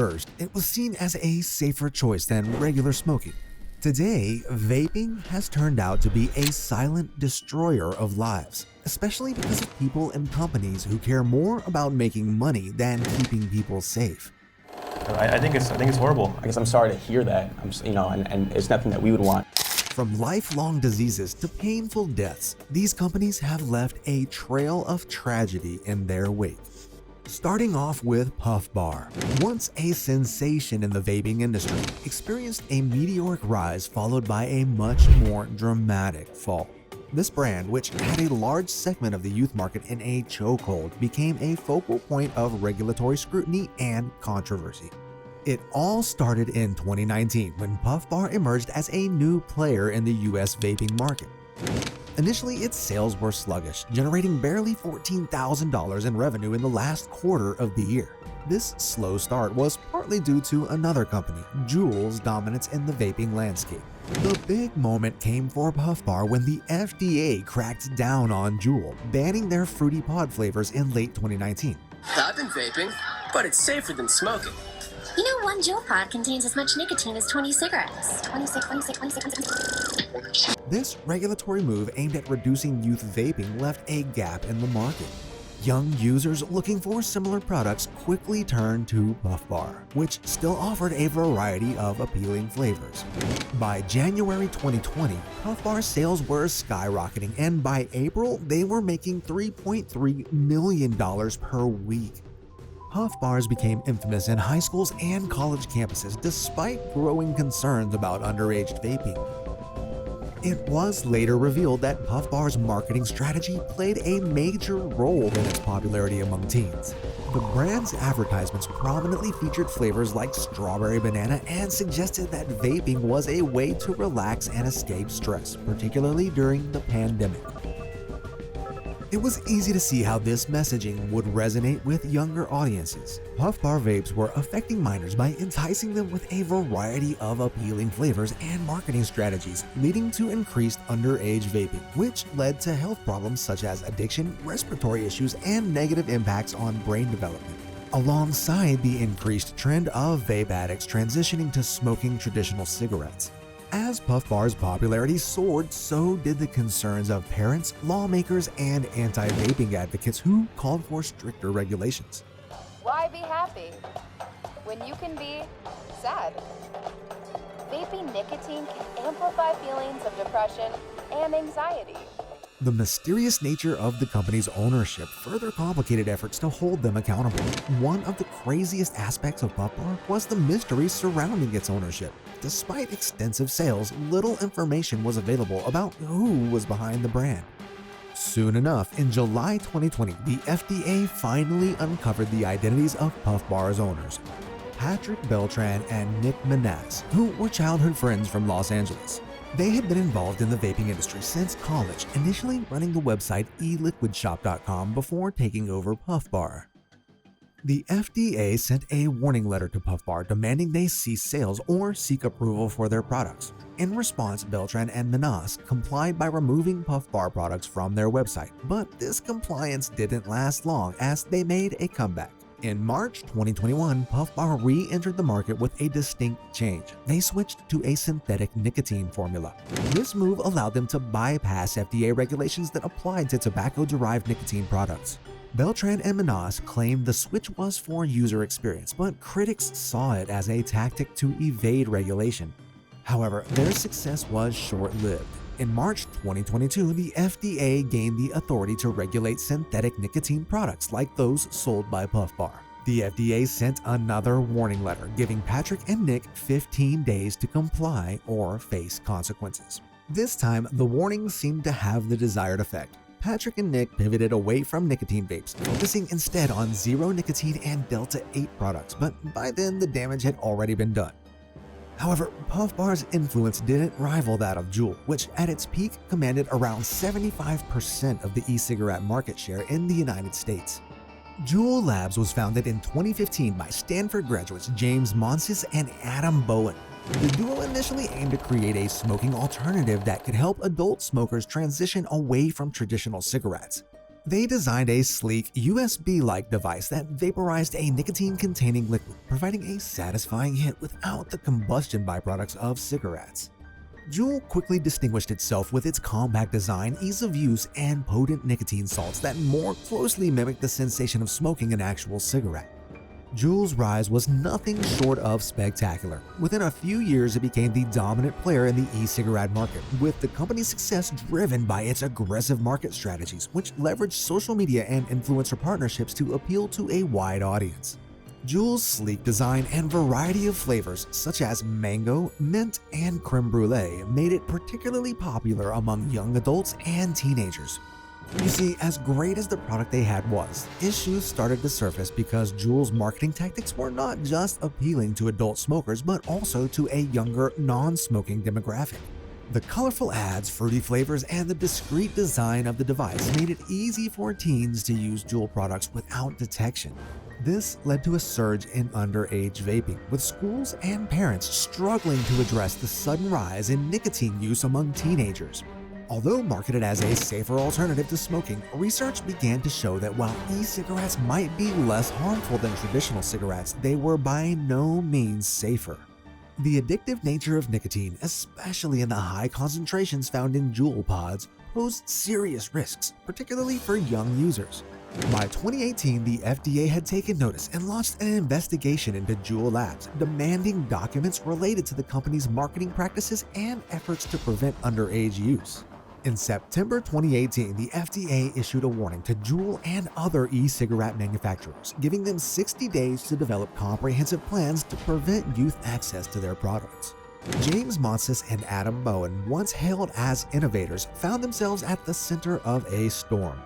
first, it was seen as a safer choice than regular smoking. Today, vaping has turned out to be a silent destroyer of lives, especially because of people and companies who care more about making money than keeping people safe. I think it's horrible. I guess I'm sorry to hear that. And it's nothing that we would want. From lifelong diseases to painful deaths, these companies have left a trail of tragedy in their wake. Starting off with Puff Bar, once a sensation in the vaping industry, experienced a meteoric rise followed by a much more dramatic fall. This brand, which had a large segment of the youth market in a chokehold, became a focal point of regulatory scrutiny and controversy. It all started in 2019 when Puff Bar emerged as a new player in the US vaping market. Initially, its sales were sluggish, generating barely $14,000 in revenue in the last quarter of the year. This slow start was partly due to another company, Juul's dominance in the vaping landscape. The big moment came for Puff Bar when the FDA cracked down on Juul, banning their fruity pod flavors in late 2019. I've been vaping, but it's safer than smoking. You know, one Juul pod contains as much nicotine as 20 cigarettes. 26. This regulatory move aimed at reducing youth vaping left a gap in the market. Young users looking for similar products quickly turned to Puff Bar, which still offered a variety of appealing flavors. By January 2020, Puff Bar sales were skyrocketing, and by April, they were making $3.3 million per week. Puff Bars became infamous in high schools and college campuses despite growing concerns about underage vaping. It was later revealed that Puff Bar's marketing strategy played a major role in its popularity among teens. The brand's advertisements prominently featured flavors like strawberry banana and suggested that vaping was a way to relax and escape stress, particularly during the pandemic. It was easy to see how this messaging would resonate with younger audiences. Puff Bar vapes were affecting minors by enticing them with a variety of appealing flavors and marketing strategies, leading to increased underage vaping, which led to health problems such as addiction, respiratory issues, and negative impacts on brain development. Alongside the increased trend of vape addicts transitioning to smoking traditional cigarettes. As Puff Bar's popularity soared, so did the concerns of parents, lawmakers, and anti-vaping advocates who called for stricter regulations. Why be happy when you can be sad? Vaping nicotine can amplify feelings of depression and anxiety. The mysterious nature of the company's ownership further complicated efforts to hold them accountable. One of the craziest aspects of Puff Bar was the mystery surrounding its ownership. Despite extensive sales, little information was available about who was behind the brand. Soon enough, in July 2020, the FDA finally uncovered the identities of Puff Bar's owners, Patrick Beltran and Nick Menas, who were childhood friends from Los Angeles. They had been involved in the vaping industry since college, initially running the website eliquidshop.com before taking over Puff Bar. The FDA sent a warning letter to Puff Bar demanding they cease sales or seek approval for their products. In response, Beltran and Menas complied by removing Puff Bar products from their website, but this compliance didn't last long as they made a comeback. In March 2021, Puff Bar re-entered the market with a distinct change. They switched to a synthetic nicotine formula. This move allowed them to bypass FDA regulations that applied to tobacco-derived nicotine products. Beltran and Menas claimed the switch was for user experience, but critics saw it as a tactic to evade regulation. However, their success was short-lived. In March 2022, the FDA gained the authority to regulate synthetic nicotine products like those sold by Puff Bar. The FDA sent another warning letter, giving Patrick and Nick 15 days to comply or face consequences. This time, the warning seemed to have the desired effect. Patrick and Nick pivoted away from nicotine vapes, focusing instead on zero nicotine and Delta 8 products, but by then the damage had already been done. However, Puff Bar's influence didn't rival that of Juul, which at its peak commanded around 75% of the e-cigarette market share in the United States. Juul Labs was founded in 2015 by Stanford graduates James Monsis and Adam Bowen. The duo initially aimed to create a smoking alternative that could help adult smokers transition away from traditional cigarettes. They designed a sleek USB-like device that vaporized a nicotine-containing liquid, providing a satisfying hit without the combustion byproducts of cigarettes. Juul quickly distinguished itself with its compact design, ease of use, and potent nicotine salts that more closely mimic the sensation of smoking an actual cigarette. Juul's rise was nothing short of spectacular. Within a few years, it became the dominant player in the e-cigarette market, with the company's success driven by its aggressive market strategies, which leveraged social media and influencer partnerships to appeal to a wide audience. Juul's sleek design and variety of flavors, such as mango, mint, and creme brulee, made it particularly popular among young adults and teenagers. You see, as great as the product they had was, issues started to surface because Juul's marketing tactics were not just appealing to adult smokers but also to a younger, non-smoking demographic. The colorful ads, fruity flavors, and the discreet design of the device made it easy for teens to use Juul products without detection. This led to a surge in underage vaping, with schools and parents struggling to address the sudden rise in nicotine use among teenagers. Although marketed as a safer alternative to smoking, research began to show that while e-cigarettes might be less harmful than traditional cigarettes, they were by no means safer. The addictive nature of nicotine, especially in the high concentrations found in Juul pods, posed serious risks, particularly for young users. By 2018, the FDA had taken notice and launched an investigation into Juul Labs, demanding documents related to the company's marketing practices and efforts to prevent underage use. In September 2018, the FDA issued a warning to Juul and other e-cigarette manufacturers, giving them 60 days to develop comprehensive plans to prevent youth access to their products. James Monsis and Adam Bowen, once hailed as innovators, found themselves at the center of a storm.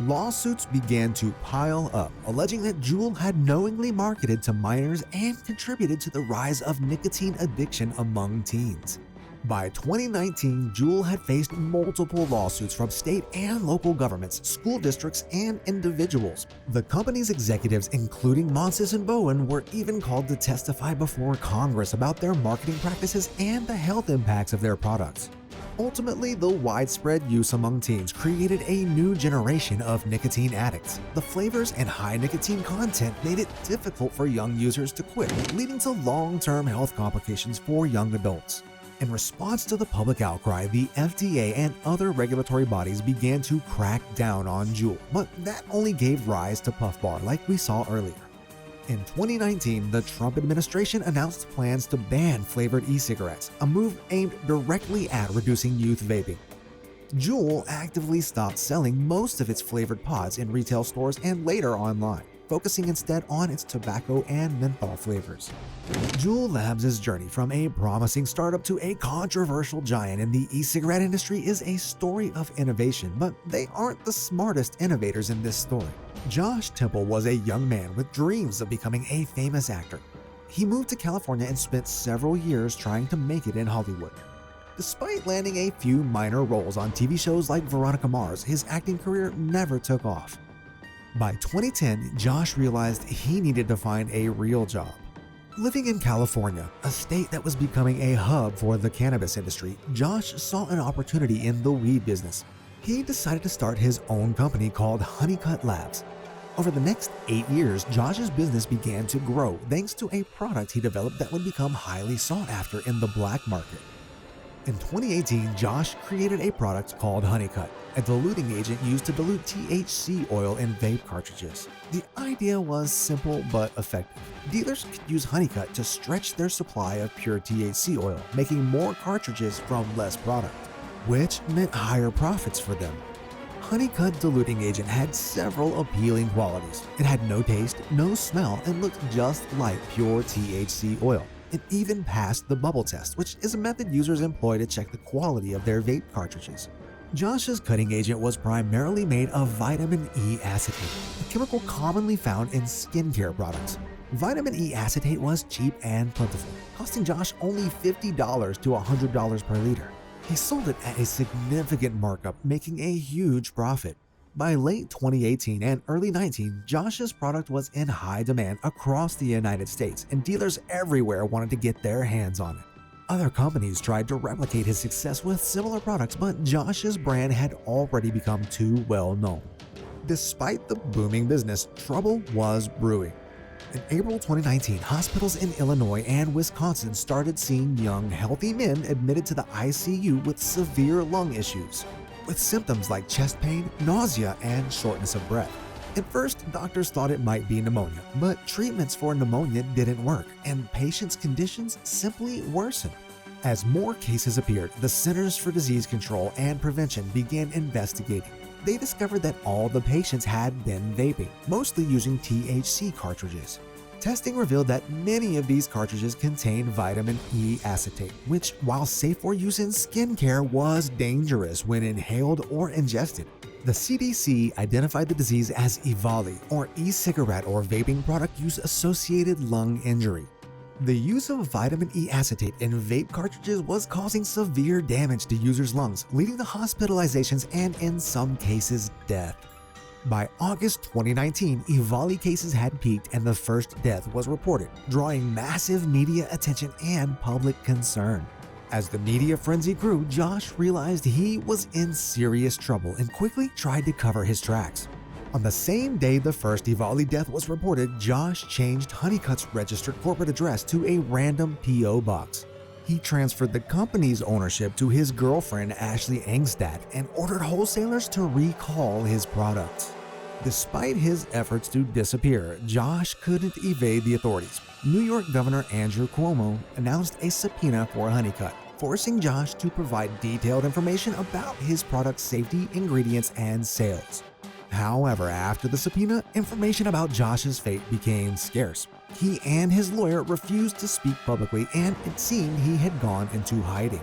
Lawsuits began to pile up, alleging that Juul had knowingly marketed to minors and contributed to the rise of nicotine addiction among teens. By 2019, Juul had faced multiple lawsuits from state and local governments, school districts, and individuals. The company's executives, including Monsis and Bowen, were even called to testify before Congress about their marketing practices and the health impacts of their products. Ultimately, the widespread use among teens created a new generation of nicotine addicts. The flavors and high nicotine content made it difficult for young users to quit, leading to long-term health complications for young adults. In response to the public outcry, the FDA and other regulatory bodies began to crack down on Juul, but that only gave rise to Puff Bar like we saw earlier. In 2019, the Trump administration announced plans to ban flavored e-cigarettes, a move aimed directly at reducing youth vaping. Juul actively stopped selling most of its flavored pods in retail stores and later online, focusing instead on its tobacco and menthol flavors. Juul Labs' journey from a promising startup to a controversial giant in the e-cigarette industry is a story of innovation, but they aren't the smartest innovators in this story. Josh Temple was a young man with dreams of becoming a famous actor. He moved to California and spent several years trying to make it in Hollywood. Despite landing a few minor roles on TV shows like Veronica Mars, his acting career never took off. By 2010, Josh realized he needed to find a real job. Living in California, a state that was becoming a hub for the cannabis industry, Josh saw an opportunity in the weed business. He decided to start his own company called Honeycut Labs. Over the next 8 years, Josh's business began to grow thanks to a product he developed that would become highly sought after in the black market. In 2018, Josh created a product called Honeycut, a diluting agent used to dilute THC oil in vape cartridges. The idea was simple but effective. Dealers could use Honeycut to stretch their supply of pure THC oil, making more cartridges from less product, which meant higher profits for them. Honeycut diluting agent had several appealing qualities. It had no taste, no smell, and looked just like pure THC oil. It even passed the bubble test, which is a method users employ to check the quality of their vape cartridges. Josh's cutting agent was primarily made of vitamin E acetate, a chemical commonly found in skincare products. Vitamin E acetate was cheap and plentiful, costing Josh only $50 to $100 per liter. He sold it at a significant markup, making a huge profit. By late 2018 and early 2019, Josh's product was in high demand across the United States, and dealers everywhere wanted to get their hands on it. Other companies tried to replicate his success with similar products, but Josh's brand had already become too well known. Despite the booming business, trouble was brewing. In April 2019, hospitals in Illinois and Wisconsin started seeing young, healthy men admitted to the ICU with severe lung issues, with symptoms like chest pain, nausea, and shortness of breath. At first, doctors thought it might be pneumonia, but treatments for pneumonia didn't work, and patients' conditions simply worsened. As more cases appeared, the Centers for Disease Control and Prevention began investigating. They discovered that all the patients had been vaping, mostly using THC cartridges. Testing revealed that many of these cartridges contained vitamin E acetate, which, while safe for use in skincare, was dangerous when inhaled or ingested. The CDC identified the disease as EVALI, or e-cigarette or vaping product use associated lung injury. The use of vitamin E acetate in vape cartridges was causing severe damage to users' lungs, leading to hospitalizations and, in some cases, death. By August 2019, EVALI cases had peaked and the first death was reported, drawing massive media attention and public concern. As the media frenzy grew, Josh realized he was in serious trouble and quickly tried to cover his tracks. On the same day the first EVALI death was reported, Josh changed Honeycutt's registered corporate address to a random P.O. box. He transferred the company's ownership to his girlfriend Ashley Engstad and ordered wholesalers to recall his products. Despite his efforts to disappear, Josh couldn't evade the authorities. New York Governor Andrew Cuomo announced a subpoena for Honeycutt, forcing Josh to provide detailed information about his product's safety, ingredients, and sales. However, after the subpoena, information about Josh's fate became scarce. He and his lawyer refused to speak publicly, and it seemed he had gone into hiding.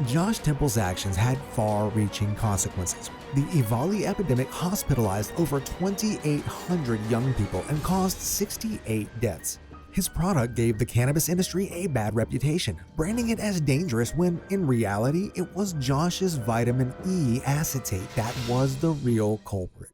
Josh Temple's actions had far-reaching consequences. The EVALI epidemic hospitalized over 2,800 young people and caused 68 deaths. His product gave the cannabis industry a bad reputation, branding it as dangerous when, in reality, it was Josh's vitamin E acetate that was the real culprit.